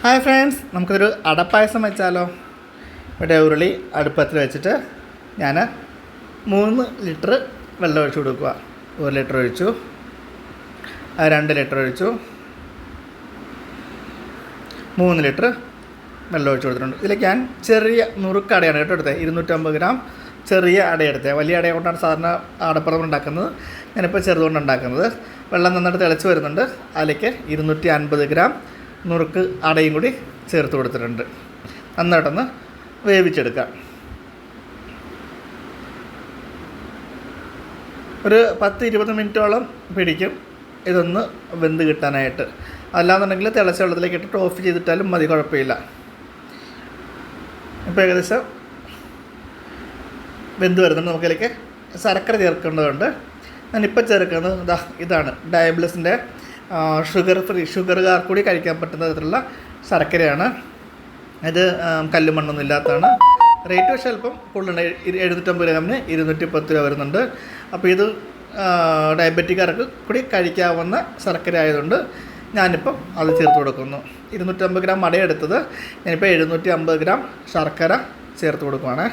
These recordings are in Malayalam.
ഹായ് ഫ്രണ്ട്സ്, നമുക്കൊരു അടപ്പായസം വെച്ചാലോ. ഇവിടെ ഉരുളി അടുപ്പത്തിൽ വെച്ചിട്ട് ഞാൻ 3 ലിറ്റർ വെള്ളം ഒഴിച്ച് കൊടുക്കുക. 1 ലിറ്റർ ഒഴിച്ചു, 2 ലിറ്റർ ഒഴിച്ചു, 3 ലിറ്റർ വെള്ളം ഒഴിച്ച് കൊടുത്തിട്ടുണ്ട്. ഇതിലേക്ക് ഞാൻ ചെറിയ നുറുക്ക് അടയാണ് കേട്ടോ എടുത്തത്. 250 ഗ്രാം ചെറിയ അടയെടുത്തത്. വലിയ അട കൊണ്ടാണ് സാധാരണ അടപ്രഥമൻ ഉണ്ടാക്കുന്നത്. ഞാനിപ്പോൾ ചെറുതുകൊണ്ട് ഉണ്ടാക്കുന്നത്. വെള്ളം നന്നായിട്ട് തിളച്ച് വരുന്നുണ്ട്. അതിലേക്ക് 250 ഗ്രാം നുറുക്ക് അടയും കൂടി ചേർത്ത് കൊടുത്തിട്ടുണ്ട്. നന്നായിട്ടൊന്ന് വേവിച്ചെടുക്കാം. ഒരു 10-20 മിനിറ്റോളം പിടിക്കും ഇതൊന്ന് വെന്ത് കിട്ടാനായിട്ട്. അല്ലാന്നുണ്ടെങ്കിൽ തിളച്ച വെള്ളത്തിലേക്ക് ഇട്ടിട്ട് ഓഫ് ചെയ്തിട്ടാലും മതി, കുഴപ്പമില്ല. ഇപ്പോൾ ഏകദേശം വെന്ത് വരുന്നുണ്ട്. നമുക്കിതിലേക്ക് ശർക്കര ചേർക്കേണ്ടതുണ്ട്. ഞാനിപ്പോൾ ചേർക്കുന്നത് ഇതാണ് ഡയബിളിസിൻ്റെ ഷുഗറുകാർ കൂടി കഴിക്കാൻ പറ്റുന്ന തരത്തിലുള്ള ശർക്കരയാണ്. ഇത് കല്ലുമണ്ണൊന്നും ഇല്ലാത്തതാണ്. റേറ്റ് പക്ഷേ അല്പം കൂടുതലുണ്ട്. 750 ഗ്രാമിന് 210 രൂപ വരുന്നുണ്ട്. അപ്പോൾ ഇത് ഡയബറ്റിക്കാർക്ക് കൂടി കഴിക്കാവുന്ന ശർക്കര ആയതുകൊണ്ട് ഞാനിപ്പം അത് ചേർത്ത് കൊടുക്കുന്നു. 250 ഗ്രാം അടയെടുത്തത് ഞാനിപ്പോൾ 750 ഗ്രാം ശർക്കര ചേർത്ത് കൊടുക്കുവാണ്.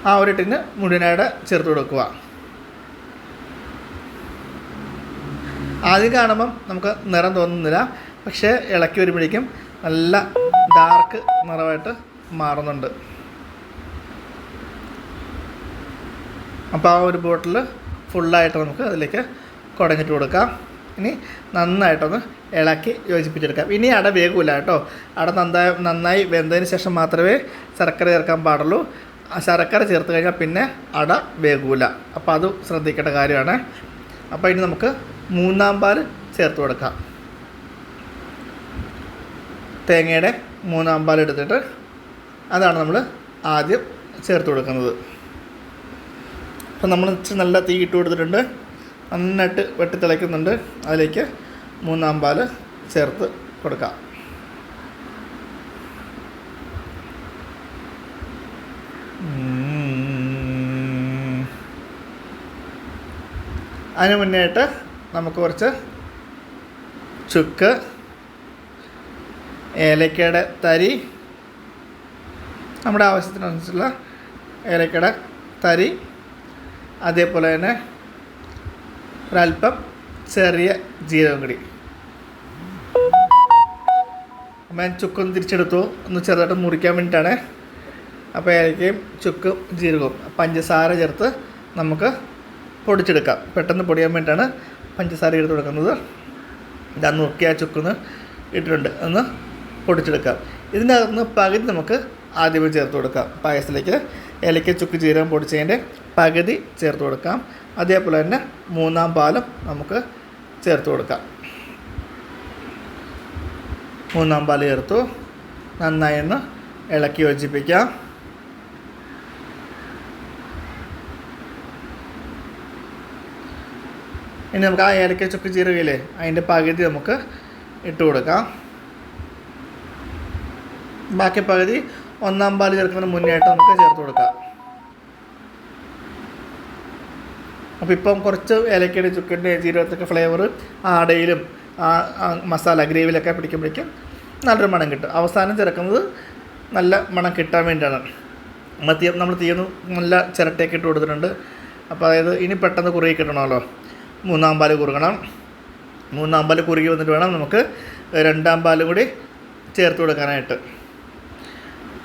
ആ ഒരു ടിന്ന് മുഴുവനായിട്ട് ചേർത്ത് കൊടുക്കുക. ആദ്യം കാണുമ്പം നമുക്ക് നിറം തോന്നുന്നില്ല, പക്ഷേ ഇളക്കി വരുമ്പോഴേക്കും നല്ല ഡാർക്ക് നിറമായിട്ട് മാറുന്നുണ്ട്. അപ്പോൾ ആ ഒരു ബോട്ടിൽ ഫുള്ളായിട്ട് നമുക്ക് അതിലേക്ക് കുടഞ്ഞിട്ട് കൊടുക്കാം. ഇനി നന്നായിട്ടൊന്ന് ഇളക്കി യോജിപ്പിച്ചെടുക്കാം. ഇനി അട വേഗമില്ല കേട്ടോ. അട നന്നായി വെന്തതിന് ശേഷം മാത്രമേ ശർക്കര ചേർക്കാൻ പാടുള്ളൂ. ശർക്കര ചേർത്ത് കഴിഞ്ഞാൽ പിന്നെ അട വേകൂല. അപ്പോൾ അത് ശ്രദ്ധിക്കേണ്ട കാര്യമാണ്. അപ്പോൾ ഇനി നമുക്ക് 3-ാം പാൽ ചേർത്ത് കൊടുക്കാം. തേങ്ങയുടെ 3-ാം പാൽ എടുത്തിട്ട് അതാണ് നമ്മൾ ആദ്യം ചേർത്ത് കൊടുക്കുന്നത്. അപ്പോൾ നമ്മൾ നല്ല തീ ഇട്ട് കൊടുത്തിട്ടുണ്ട്. നന്നായിട്ട് വെട്ടി തിളയ്ക്കുന്നുണ്ട്. അതിലേക്ക് 3-ാം പാൽ ചേർത്ത് കൊടുക്കാം. അതിന് മുന്നേയായിട്ട് നമുക്ക് കുറച്ച് ചുക്ക്, ഏലക്കയുടെ തരി, നമ്മുടെ ആവശ്യത്തിനനുസരിച്ചുള്ള ഏലക്കയുടെ തരി, അതേപോലെ തന്നെ ഒരല്പം ചെറിയ ജീരകം കൂടി. അപ്പം ഞാൻ ചുക്കൊന്ന് തിരിച്ചെടുത്തു, ഒന്ന് ചെറുതായിട്ട് മുറിക്കാൻ വേണ്ടിയിട്ടാണ്. അപ്പോൾ ഏലക്കയും ചുക്കും ജീരകവും പഞ്ചസാര ചേർത്ത് നമുക്ക് പൊടിച്ചെടുക്കാം. പെട്ടെന്ന് പൊടിയാൻ വേണ്ടിയിട്ടാണ് പഞ്ചസാര എടുത്ത് കൊടുക്കുന്നത്. ഇതാ നുറുക്കിയ ചുക്കൊന്ന് ഇട്ടിട്ടുണ്ട്, ഒന്ന് പൊടിച്ചെടുക്കാം. ഇതിൻ്റെ അകത്തുനിന്ന് പകുതി നമുക്ക് ആദ്യമേ ചേർത്ത് കൊടുക്കാം. പായസത്തിലേക്ക് ഏലക്ക ചുക്ക് ജീരകം പൊടിച്ചതിൻ്റെ പകുതി ചേർത്ത് കൊടുക്കാം. അതേപോലെ തന്നെ 3-ാം പാലും നമുക്ക് ചേർത്ത് കൊടുക്കാം. 3-ാം പാൽ ചേർത്തു നന്നായി ഒന്ന് ഇളക്കി യോജിപ്പിക്കാം. ഇനി നമുക്ക് ആ ഏലക്ക ചുക്ക് ജീരകയില്ലേ അതിൻ്റെ പകുതി നമുക്ക് ഇട്ട് കൊടുക്കാം. ബാക്കി പകുതി 1-ാം പാൽ ചേർക്കുന്നതിന് മുന്നേയായിട്ട് നമുക്ക് ചേർത്ത് കൊടുക്കാം. അപ്പോൾ ഇപ്പം കുറച്ച് ഏലക്കയുടെ ചുക്കിൻ്റെ ജീരകത്തൊക്കെ ഫ്ലേവർ ആടയിലും മസാല ഗ്രേവിയിലൊക്കെ പിടിക്കുമ്പോഴേക്കും നല്ലൊരു മണം കിട്ടും. അവസാനം ചേർക്കുന്നത് നല്ല മണം കിട്ടാൻ വേണ്ടിയാണ്. നമ്മൾ തീർന്ന് നല്ല ചിരട്ടയൊക്കെ ഇട്ട് കൊടുത്തിട്ടുണ്ട്. അപ്പോൾ അതായത് ഇനി പെട്ടെന്ന് കുറുകി കിട്ടണമല്ലോ. 3-ാം പാൽ കുറുകണം. 3-ാം പാൽ കുറുകി വന്നിട്ട് വേണം നമുക്ക് 2-ാം പാലും കൂടി ചേർത്ത് കൊടുക്കാനായിട്ട്.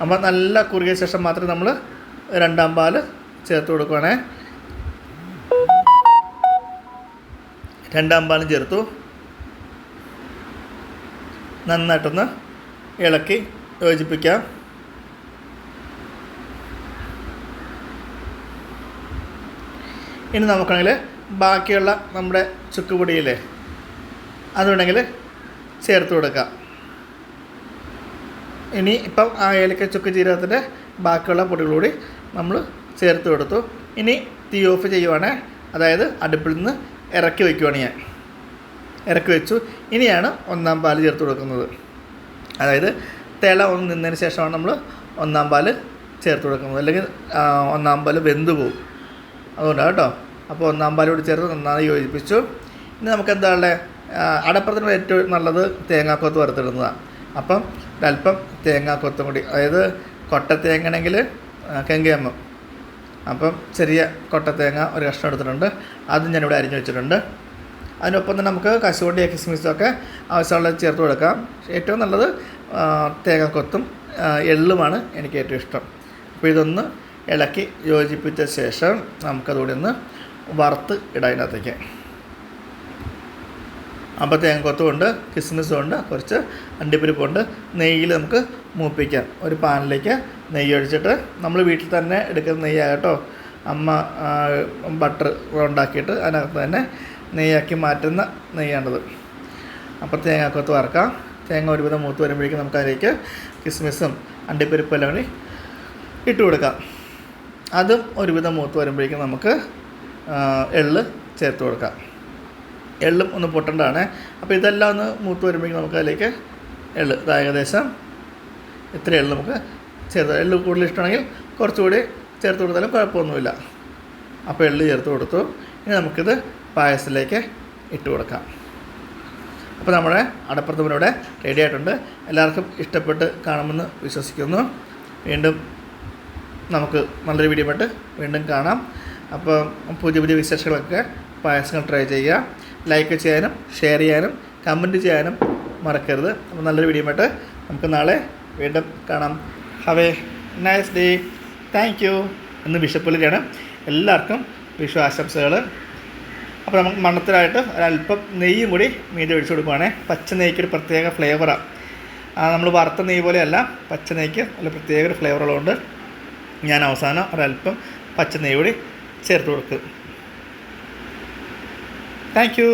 അപ്പോൾ നല്ല കുറുകിയ ശേഷം മാത്രമേ നമ്മൾ 2-ാം പാൽ ചേർത്ത് കൊടുക്കുകയാണേ. 2-ാം പാലും ചേർത്തു നന്നായിട്ടൊന്ന് ഇളക്കി യോജിപ്പിക്കാം. ഇനി നമുക്കാണെങ്കിൽ ബാക്കിയുള്ള നമ്മുടെ ചുക്കുപൊടിയില്ലേ അതുണ്ടെങ്കിൽ ചേർത്ത് കൊടുക്കാം. ഇനി ഇപ്പം ആ ഏലക്ക ചുക്ക് ജീരകത്തിൻ്റെ ബാക്കിയുള്ള പൊടികളൂടി നമ്മൾ ചേർത്ത് കൊടുത്തു. ഇനി തീ ഓഫ് ചെയ്യുവാണ്. അതായത് അടുപ്പിൽ നിന്ന് ഇറക്കി വയ്ക്കുവാണ്. ഞാൻ ഇറക്കി വെച്ചു. ഇനിയാണ് 1-ാം പാൽ ചേർത്ത് കൊടുക്കുന്നത്. അതായത് തിള ഒന്ന് നിന്നതിന് ശേഷമാണ് നമ്മൾ 1-ാം പാൽ ചേർത്ത് കൊടുക്കുന്നത്. അല്ലെങ്കിൽ 1-ാം പാൽ വെന്ത് പോകും. അതുകൊണ്ടാണ് കേട്ടോ. അപ്പോൾ 1-ാം പാലോട് ചേർത്ത് നന്നായി യോജിപ്പിച്ചു. ഇനി നമുക്ക് എന്താ ഉള്ളത്, അടപ്രഥമന് ഏറ്റവും നല്ലത് തേങ്ങാക്കൊത്ത് വറുത്തിടുന്നതാണ്. അപ്പം ഒരല്പം തേങ്ങാക്കൊത്തും കൂടി, അതായത് കൊട്ടത്തേങ്ങയാണെങ്കിൽ കെങ്കേമ്മം, അപ്പം ചെറിയ കൊട്ടത്തേങ്ങ ഒരു കഷ്ണം എടുത്തിട്ടുണ്ട്, അതും ഞാനിവിടെ അരിഞ്ഞ് വെച്ചിട്ടുണ്ട്. അതിനൊപ്പം തന്നെ നമുക്ക് കശുവണ്ടി കിസ്മിസൊക്കെ ആവശ്യമുള്ളത് ചേർത്ത് കൊടുക്കാം. ഏറ്റവും നല്ലത് തേങ്ങാക്കൊത്തും എള്ളുമാണ് എനിക്ക് ഏറ്റവും ഇഷ്ടം. അപ്പോൾ ഇതൊന്ന് ഇളക്കി യോജിപ്പിച്ച ശേഷം നമുക്കതുകൂടി ഒന്ന് വറുത്ത് ഇടാം ഇതിനകത്തേക്ക്. അപ്പോൾ തേങ്ങക്കൊത്തുമുണ്ട്, കിസ്മിസുമുണ്ട്, കുറച്ച് അണ്ടിപ്പരിപ്പുണ്ട്. നെയ്യിൽ നമുക്ക് മൂപ്പിക്കാം. ഒരു പാനിലേക്ക് നെയ്യ് ഒഴിച്ചിട്ട്, നമ്മൾ വീട്ടിൽ തന്നെ എടുക്കുന്ന നെയ്യാകട്ടോ, അമ്മ ബട്ടർ ഉണ്ടാക്കിയിട്ട് അതിനകത്ത് തന്നെ നെയ്യാക്കി മാറ്റുന്ന നെയ്യാണിത്. അപ്പോൾ തേങ്ങക്കൊത്ത് വറക്കാം. തേങ്ങ ഒരുവിധം മൂത്ത് വരുമ്പോഴേക്കും നമുക്കതിലേക്ക് കിസ്മിസും അണ്ടിപ്പരിപ്പും എല്ലാം കൂടി ഇട്ട് കൊടുക്കാം. അതും ഒരുവിധം മൂത്ത് വരുമ്പോഴേക്കും നമുക്ക് എള്ള് ചേർത്ത് കൊടുക്കാം. എള്ളും ഒന്ന് പൊട്ടേണ്ടതാണ്. അപ്പോൾ ഇതെല്ലാം ഒന്ന് മൂത്ത് വരുമ്പോഴേക്കും നമുക്ക് അതിലേക്ക് എള്ള്, ഏകദേശം ഇത്ര എള്ള് നമുക്ക് ചേർത്ത്, എള്ള് കൂടുതൽ ഇഷ്ടമാണെങ്കിൽ കുറച്ചുകൂടി ചേർത്ത് കൊടുത്താലും കുഴപ്പമൊന്നുമില്ല. അപ്പോൾ എള്ള് ചേർത്ത് കൊടുത്തു. ഇനി നമുക്കിത് പായസത്തിലേക്ക് ഇട്ട് കൊടുക്കാം. അപ്പോൾ നമ്മുടെ അടപ്രഥമൻ ഇവിടെ റെഡി ആയിട്ടുണ്ട്. എല്ലാവർക്കും ഇഷ്ടപ്പെട്ട് കാണുമെന്ന് വിശ്വസിക്കുന്നു. വീണ്ടും നമുക്ക് നല്ലൊരു വീഡിയോ ആയിട്ട് വീണ്ടും കാണാം. അപ്പോൾ പുതിയ പുതിയ വിശേഷങ്ങളൊക്കെ പായസങ്ങൾ ട്രൈ ചെയ്യുക. ലൈക്ക് ചെയ്യാനും ഷെയർ ചെയ്യാനും കമൻറ്റ് ചെയ്യാനും മറക്കരുത്. അപ്പോൾ നല്ലൊരു വീഡിയോ ആയിട്ട് നമുക്ക് നാളെ വീണ്ടും കാണാം. Have A nice day. Thank you. ഇന്ന് വിഷുപ്പുലരിയാണ്. എല്ലാവർക്കും വിഷു ആശംസകൾ. അപ്പോൾ നമുക്ക് മണത്തിലായിട്ട് ഒരല്പം നെയ്യും കൂടി മീതെ ഒഴിച്ചു കൊടുക്കുവാണേ. പച്ച നെയ്ക്കൊരു പ്രത്യേക ഫ്ലേവറാണ്. നമ്മൾ വറുത്ത നെയ്യ് പോലെയല്ല, പച്ച നെയ്ക്ക് നല്ല പ്രത്യേക ഒരു ഫ്ലേവറുള്ളതുകൊണ്ട് ഞാൻ അവസാനം ഒരല്പം പച്ച നെയ്യ് കൂടി ചേർത്ത് കൊടുക്കും. Thank you.